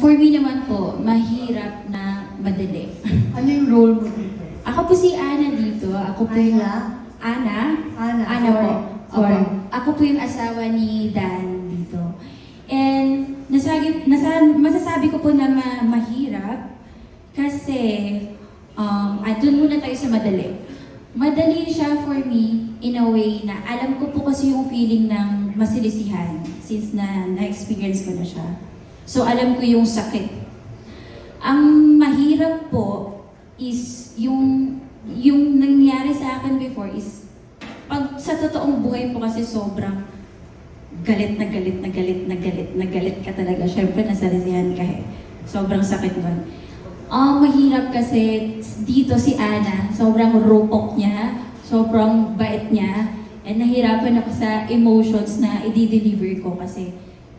for me naman po, mahirap na madali. Ano yung role mo dito? Ako po si Ana dito. Ako po yung... Ayla? Ana? Ana, Ana po. sorry. Opo. Ako po yung asawa ni Dan dito. And masasabi ko po na mahirap kasi doon muna tayo sa madali. Madali siya for me in a way na alam ko po kasi yung feeling ng masilisihan since na-experience ko na siya. So alam ko yung sakit. Ang mahirap po is yung nangyari sa akin before is pag sa totoong buhay po kasi sobrang galit na galit na galit na galit na galit ka talaga. Siyempre nasalisihan ka eh. Sobrang sakit nun. Mahirap kasi dito si Ana, sobrang rupok niya, sobrang bait niya, and nahirapan ako sa emotions na i-deliver ko kasi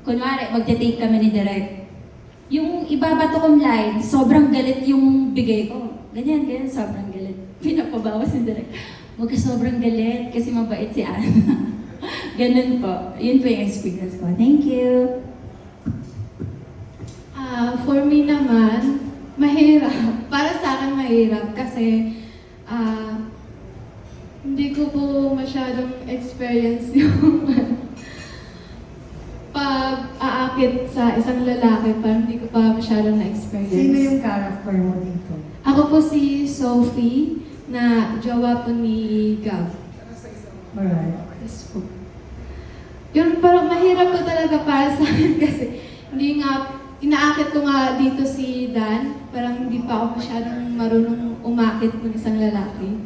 kunwari, magte-take kami ni Direk. Yung ibabato kong line, sobrang galit yung bigay ko. Ganyan, sobrang galit. Pinapabawas ni Direk. Huwag ka sobrang galit kasi mabait si Ana. Ganun po. Yun po yung experience ko. Thank you. For me naman, mahirap. Para sa akin mahirap kasi hindi ko po masyadong experience yung pag-aakit sa isang lalaki, parang hindi ko pa masyadong na-experience. Sino yung character mo dito? Ako po si Sophie, na jowa po ni Gab. Alright. Yes po. Yun, parang mahirap po talaga para sa akin kasi hindi nga, inaakit ko nga dito si Dan, parang hindi pa ako masyadong marunong umakit ng isang lalaki.